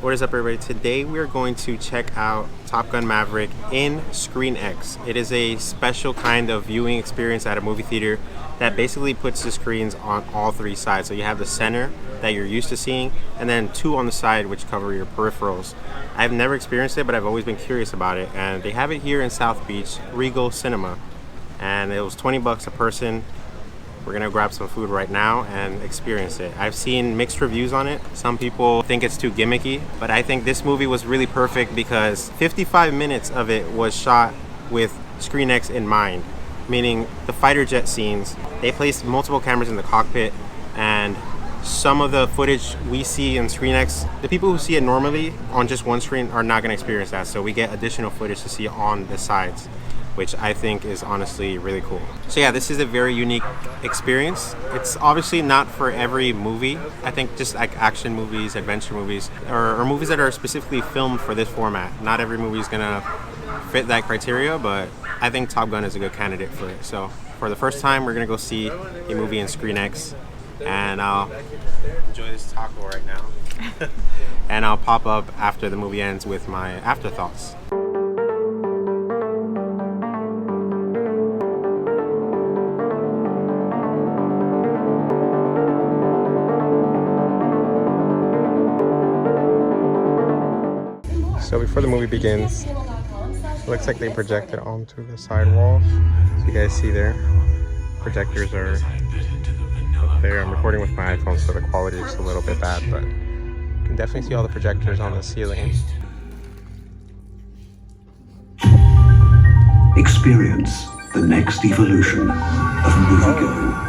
What is up, everybody? Today we are going to check out Top Gun Maverick in ScreenX. It is a special kind of viewing experience at a movie theater that basically puts the screens on all three sides. So you have the center that you're used to seeing, and then two on the side which cover your peripherals. I've never experienced it, but I've always been curious about it, and they have it here in South Beach, Regal Cinema, and it was 20 bucks a person. We're gonna grab some food right now and experience it. I've seen mixed reviews on it. Some people think it's too gimmicky, but I think this movie was really perfect because 55 minutes of it was shot with ScreenX in mind, meaning the fighter jet scenes. They placed multiple cameras in the cockpit, and some of the footage we see in ScreenX, the people who see it normally on just one screen are not gonna experience that. So we get additional footage to see on the sides, which I think is honestly really cool. So yeah, this is a very unique experience. It's obviously not for every movie. I think just like action movies, adventure movies, or movies that are specifically filmed for this format. Not every movie is gonna fit that criteria, but I think Top Gun is a good candidate for it. So for the first time, we're gonna go see a movie in ScreenX, and I'll enjoy this taco right now. And I'll pop up after the movie ends with my afterthoughts. So before the movie begins, it looks like they projected onto the side walls. So you guys see there, projectors are up there. I'm recording with my iPhone, so the quality is a little bit bad, but you can definitely see all the projectors on the ceiling. Experience the next evolution of moviegoing.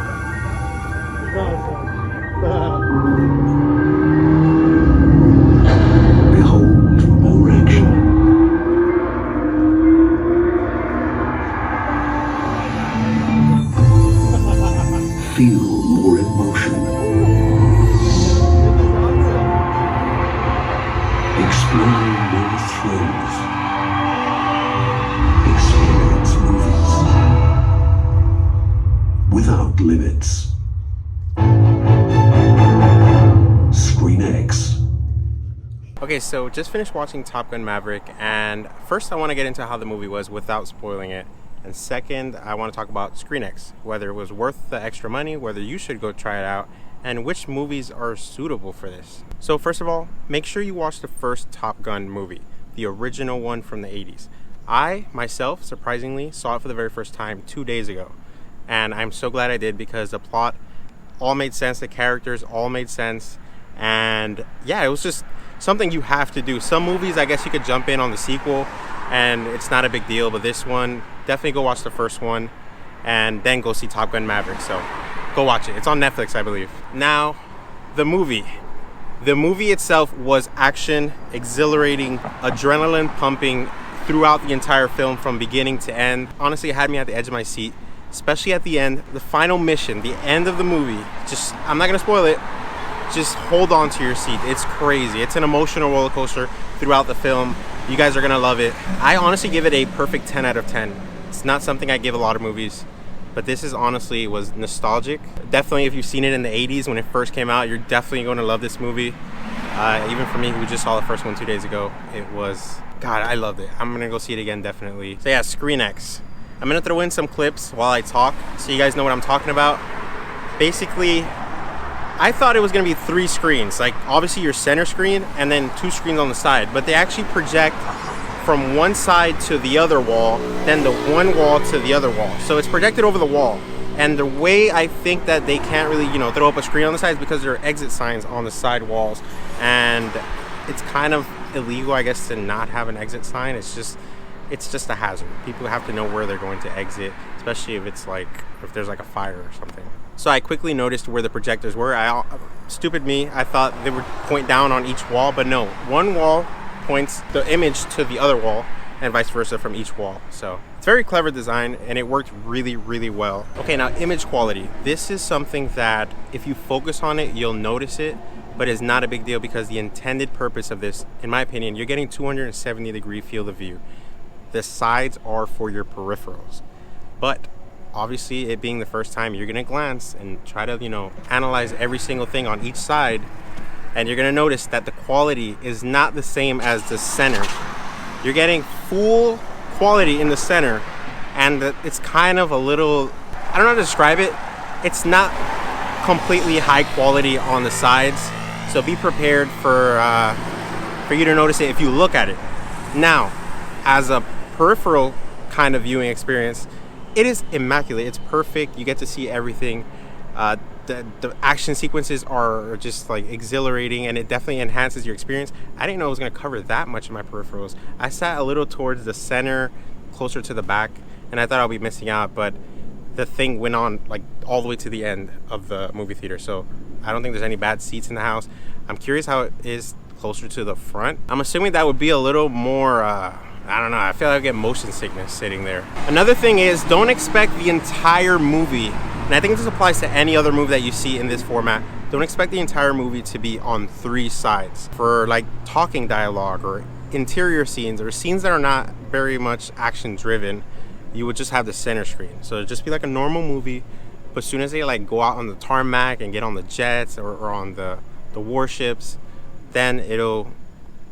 Feel more emotion. Explore more thrills. Experience movies without limits. ScreenX. Okay, so just finished watching Top Gun Maverick, and first I want to get into how the movie was without spoiling it. And second, I want to talk about ScreenX, whether it was worth the extra money, whether you should go try it out, and which movies are suitable for this. So first of all, make sure you watch the first Top Gun movie, the original one from the 80s. I, myself, surprisingly, saw it for the very first time 2 days ago. And I'm so glad I did because the plot all made sense, the characters all made sense, and yeah, it was just something you have to do. Some movies, I guess you could jump in on the sequel, and it's not a big deal, but this one, definitely go watch the first one and then go see Top Gun Maverick. So go watch it. It's on Netflix, I believe. Now, the movie. The movie itself was action, exhilarating, adrenaline pumping throughout the entire film from beginning to end. Honestly, it had me at the edge of my seat, especially at the end. The final mission, the end of the movie, just, I'm not gonna spoil it, just hold on to your seat. It's crazy. It's an emotional roller coaster throughout the film. You guys are gonna love it. I honestly give it a perfect 10 out of 10. It's not something I give a lot of movies, but this is honestly was nostalgic. Definitely, if you've seen it in the 80s when it first came out, you're definitely going to love this movie. Even for me, who just saw the first one 2 days ago, it was, God, I loved it. I'm gonna go see it again, definitely. So yeah, ScreenX. I'm gonna throw in some clips while I talk so you guys know what I'm talking about. Basically, I thought it was gonna be 3 screens, like obviously your center screen and then 2 screens on the side, but they actually project from one side to the other wall, then the one wall to the other wall. So it's projected over the wall. And the way I think that they can't really, throw up a screen on the sides because there are exit signs on the side walls. And it's kind of illegal, I guess, to not have an exit sign. It's just a hazard. People have to know where they're going to exit, especially if if there's like a fire or something. So I quickly noticed where the projectors were. Stupid me, I thought they would point down on each wall, but no. One wall points the image to the other wall and vice versa from each wall. So it's very clever design and it worked really, really well. Okay, now image quality. This is something that if you focus on it, you'll notice it, but it's not a big deal because the intended purpose of this, in my opinion, you're getting 270-degree field of view. The sides are for your peripherals, but obviously it being the first time, you're gonna glance and try to, analyze every single thing on each side. and you're gonna notice that the quality is not the same as the center. You're getting full quality in the center, and it's kind of a little, I don't know how to describe it. It's not completely high quality on the sides, so be prepared for you to notice it if you look at it. Now, as a peripheral kind of viewing experience, it is immaculate. It's perfect. You get to see everything. The action sequences are just like exhilarating, and it definitely enhances your experience. I didn't know it was going to cover that much of my peripherals. I sat a little towards the center, closer to the back, and I thought I'll be missing out, but the thing went on like all the way to the end of the movie theater, so I don't think there's any bad seats in the house. I'm curious how it is closer to the front. I'm assuming that would be a little more I don't know, I feel like I get motion sickness sitting there. Another thing is, don't expect the entire movie, and I think this applies to any other movie that you see in this format, don't expect the entire movie to be on 3 sides. For like talking dialogue or interior scenes or scenes that are not very much action driven, you would just have the center screen. So it'd just be like a normal movie, but as soon as they like go out on the tarmac and get on the jets or on the warships, then it'll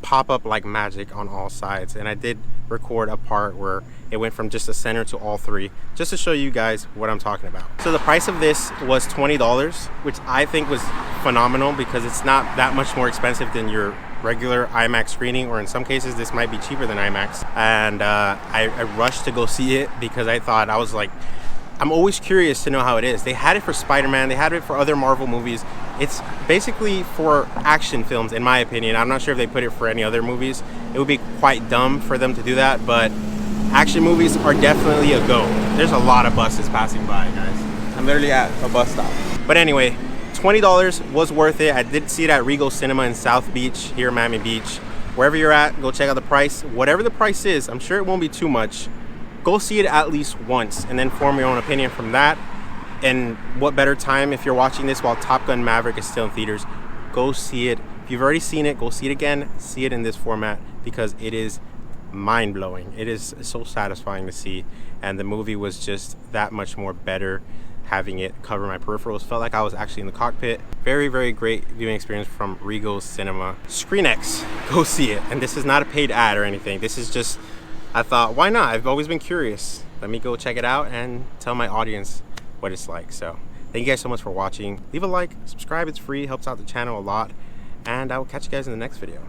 pop up like magic on all sides. And I did record a part where it went from just the center to all 3, just to show you guys what I'm talking about. So the price of this was $20, which I think was phenomenal because it's not that much more expensive than your regular IMAX screening, or in some cases this might be cheaper than IMAX. And I rushed to go see it because I was like, I'm always curious to know how it is. They had it for Spider-Man, they had it for other Marvel movies. It's basically for action films, in my opinion. I'm not sure if they put it for any other movies. It would be quite dumb for them to do that, but action movies are definitely a go. There's a lot of buses passing by, guys. I'm literally at a bus stop. But anyway, $20 was worth it. I did see it at Regal Cinema in South Beach, here in Miami Beach. Wherever you're at, go check out the price. Whatever the price is, I'm sure it won't be too much. Go see it at least once and then form your own opinion from that. And what better time if you're watching this while Top Gun Maverick is still in theaters? Go see it. If you've already seen it, go see it again. See it in this format because it is mind-blowing. It is so satisfying to see, and the movie was just that much more better having it cover my peripherals. Felt like I was actually in the cockpit. Very, very great viewing experience from Regal Cinema. ScreenX, go see it. And this is not a paid ad or anything. This is just, I thought, why not? I've always been curious. Let me go check it out and tell my audience what it's like. So thank you guys so much for watching. Leave a like, subscribe, it's free, helps out the channel a lot, and I will catch you guys in the next video.